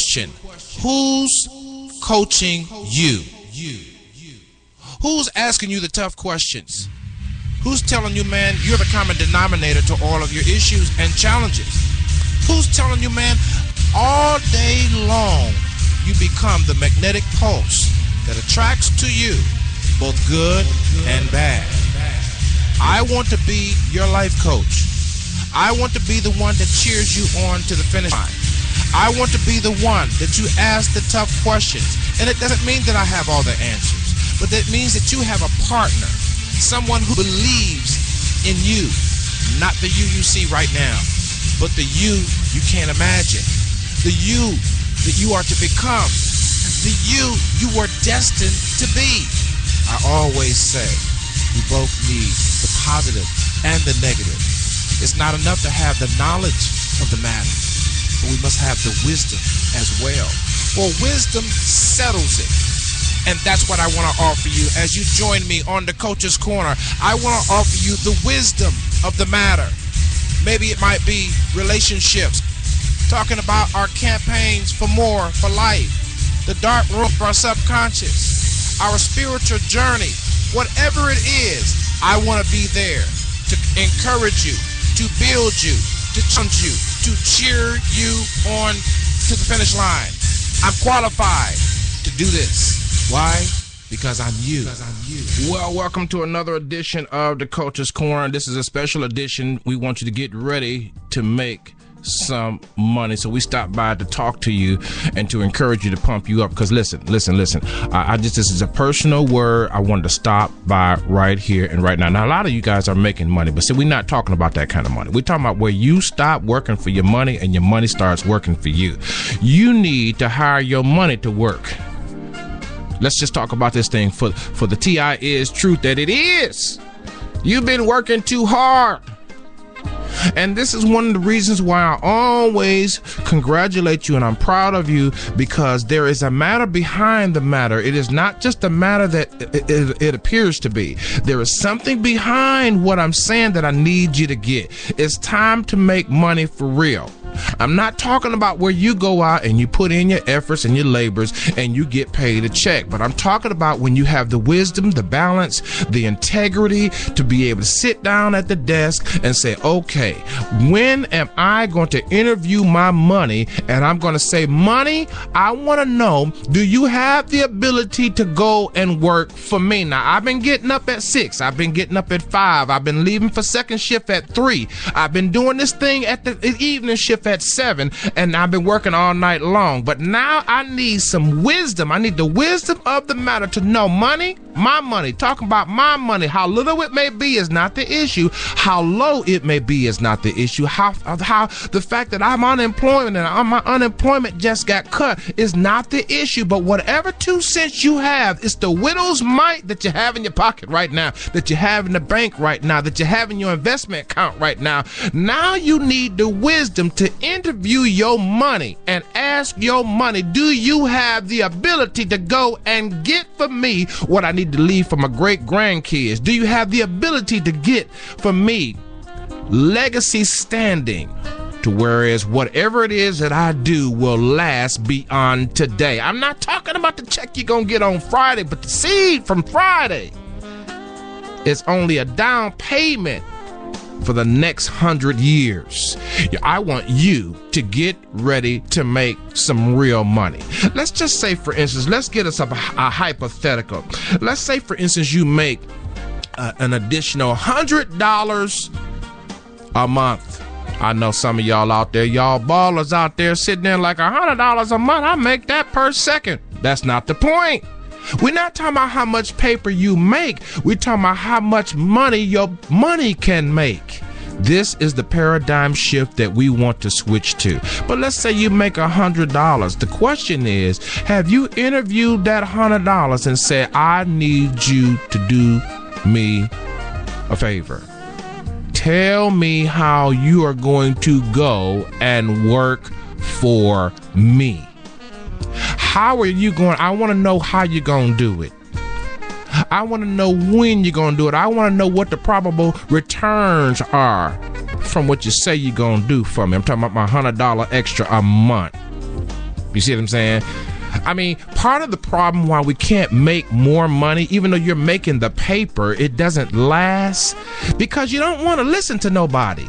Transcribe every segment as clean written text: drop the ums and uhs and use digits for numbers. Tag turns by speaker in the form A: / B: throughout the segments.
A: question. Who's coaching you? Who's asking you the tough questions? Who's telling you, man, you're the common denominator to all of your issues and challenges? Who's telling you, man, all day long you become the magnetic pulse that attracts to you both good and bad? I want to be your life coach. I want to be the one that cheers you on to the finish line. I want to be the one that you ask the tough questions. And it doesn't mean that I have all the answers, but that means that you have a partner, someone who believes in you, not the you see right now, but the you can't imagine, the you that you are to become, the you were destined to be. I always say we both need the positive and the negative. It's not enough to have the knowledge of the matter, but we must have the wisdom as well. For wisdom settles it. And that's what I want to offer you as you join me on the Coach's Corner. I want to offer you the wisdom of the matter. Maybe it might be relationships, talking about our campaigns for more, for life, the dark room for our subconscious, our spiritual journey. Whatever it is, I want to be there to encourage you, to build you, to challenge you, to cheer you on to the finish line. I'm qualified to do this. Why? Because I'm you. Well, welcome to another edition of the Coach's Corner. This is a special edition. We want you to get ready to make some money. So we stopped by to talk to you and to encourage you to pump you up. Because listen. This is a personal word. I wanted to stop by right here and right now. Now, a lot of you guys are making money, but see, we're not talking about that kind of money. We're talking about where you stop working for your money and your money starts working for you. You need to hire your money to work. Let's just talk about this thing for the TI is truth that it is. You've been working too hard. And this is one of the reasons why I always congratulate you and I'm proud of you, because there is a matter behind the matter. It is not just a matter that it appears to be. There is something behind what I'm saying that I need you to get. It's time to make money for real. I'm not talking about where you go out and you put in your efforts and your labors and you get paid a check, but I'm talking about when you have the wisdom, the balance, the integrity to be able to sit down at the desk and say, okay, when am I going to interview my money? And I'm going to say, money, I want to know, do you have the ability to go and work for me? Now, I've been getting up at 6. I've been getting up at 5. I've been leaving for second shift at 3. I've been doing this thing at the evening shift at 7, and I've been working all night long. But now I need some wisdom. I need the wisdom of the matter to know money, my money, talking about my money, how little it may be is not the issue. How low it may be is not the issue. How the fact that I'm unemployed and my unemployment just got cut is not the issue. But whatever 2 cents you have, it's the widow's mite that you have in your pocket right now, that you have in the bank right now, that you have in your investment account right now. Now you need the wisdom to interview your money and ask your money, do you have the ability to go and get for me what I need to leave for my great grandkids? Do you have the ability to get for me legacy standing to whereas whatever it is that I do will last beyond today? I'm not talking about the check you're gonna get on Friday, but the seed from Friday is only a down payment for the next 100 years. I want you to get ready to make some real money. Let's just say, for instance, let's get us a hypothetical. Let's say, for instance, you make an additional $100 a month. I know some of y'all out there, y'all ballers out there sitting there like $100 a month. I make that per second. That's not the point. We're not talking about how much paper you make. We're talking about how much money your money can make. This is the paradigm shift that we want to switch to. But let's say you make $100. The question is, have you interviewed that $100 and said, I need you to do me a favor? Tell me how you are going to go and work for me. How are you going? I want to know how you're going to do it. I want to know when you're going to do it. I want to know what the probable returns are from what you say you're going to do for me. I'm talking about my $100 extra a month. You see what I'm saying? I mean, part of the problem why we can't make more money, even though you're making the paper, it doesn't last, because you don't want to listen to nobody.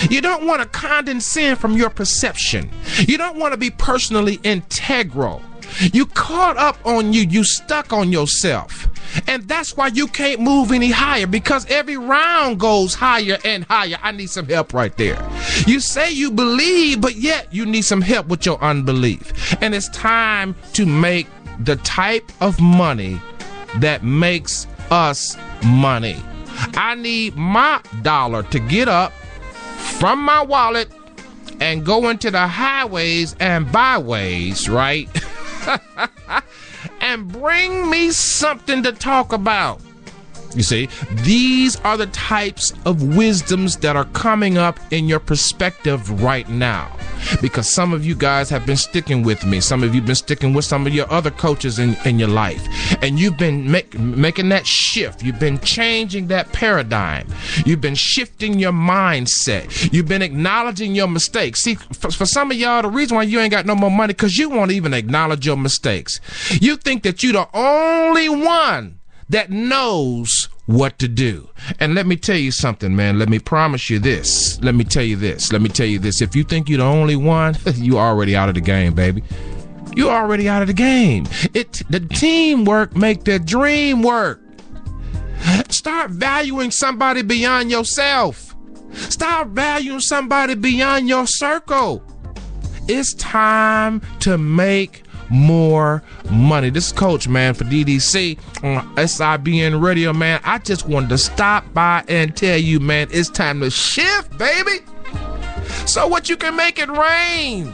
A: You don't want to condescend from your perception. You don't want to be personally integral. You caught up on you stuck on yourself. And that's why you can't move any higher, because every round goes higher and higher. I need some help right there. You say you believe, but yet you need some help with your unbelief. And it's time to make the type of money that makes us money. I need my dollar to get up from my wallet and go into the highways and byways, right? And bring me something to talk about. You see, these are the types of wisdoms that are coming up in your perspective right now, because some of you guys have been sticking with me. Some of you have been sticking with some of your other coaches in your life, and you've been making that shift. You've been changing that paradigm. You've been shifting your mindset. You've been acknowledging your mistakes. See, for some of y'all, the reason why you ain't got no more money, because you won't even acknowledge your mistakes. You think that you're the only one that knows what to do. And let me tell you something, man. Let me promise you this. Let me tell you this. If you think you're the only one, you already out of the game, baby. You're already out of the game. The teamwork make the dream work. Start valuing somebody beyond yourself. Start valuing somebody beyond your circle. It's time to make more money. This is Coach, man, for DDC on SIBN Radio, man. I just wanted to stop by and tell you, man, it's time to shift, baby, so what you can make it rain.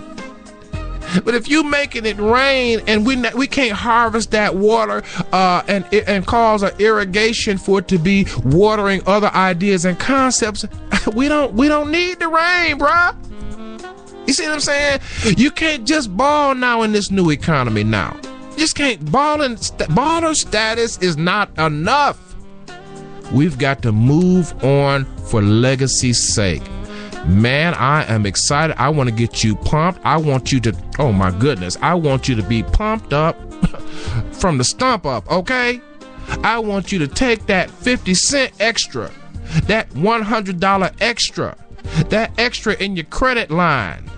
A: But if you making it rain and we can't harvest that water and cause an irrigation for it to be watering other ideas and concepts, we don't need the rain, bruh. You see what I'm saying? You can't just ball now in this new economy now. You just can't. Baller status is not enough. We've got to move on for legacy's sake. Man, I am excited. I want to get you pumped. I want you to, oh my goodness, I want you to be pumped up from the stump up, okay? I want you to take that 50 cent extra, that $100 extra, that extra in your credit line,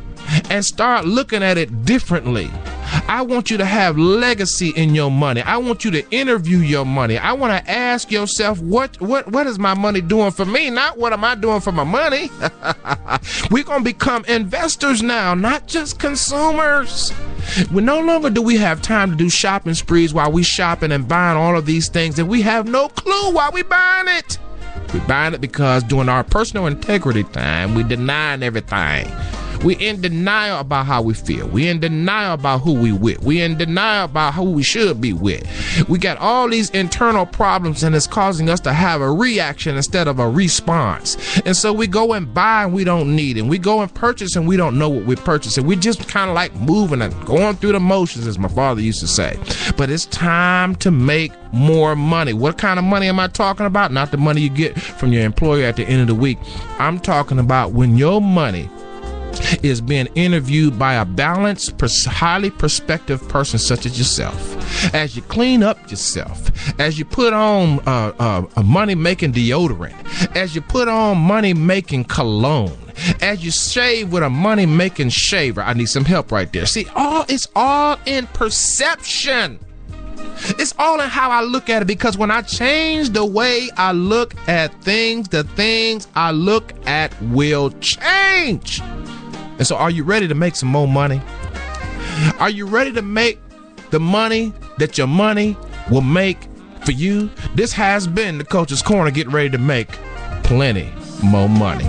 A: and start looking at it differently. I want you to have legacy in your money. I want you to interview your money. I want to ask yourself, what is my money doing for me? Not what am I doing for my money? We're going to become investors now, not just consumers. No longer do we have time to do shopping sprees while we shopping and buying all of these things, and we have no clue why we buying it. We're buying it because during our personal integrity time, we denying everything. We in denial about how we feel. We in denial about who we with. We in denial about who we should be with. We got all these internal problems, and it's causing us to have a reaction instead of a response. And so we go and buy and we don't need it. We go and purchase and we don't know what we're purchasing. We just kind of like moving and going through the motions, as my father used to say. But it's time to make more money. What kind of money am I talking about? Not the money you get from your employer at the end of the week. I'm talking about when your money is being interviewed by a balanced, highly prospective person such as yourself. As you clean up yourself, as you put on a money-making deodorant, as you put on money-making cologne, as you shave with a money-making shaver. I need some help right there. See, it's all in perception. It's all in how I look at it, because when I change the way I look at things, the things I look at will change. And so are you ready to make some more money? Are you ready to make the money that your money will make for you? This has been the Coach's Corner. Get ready to make plenty more money.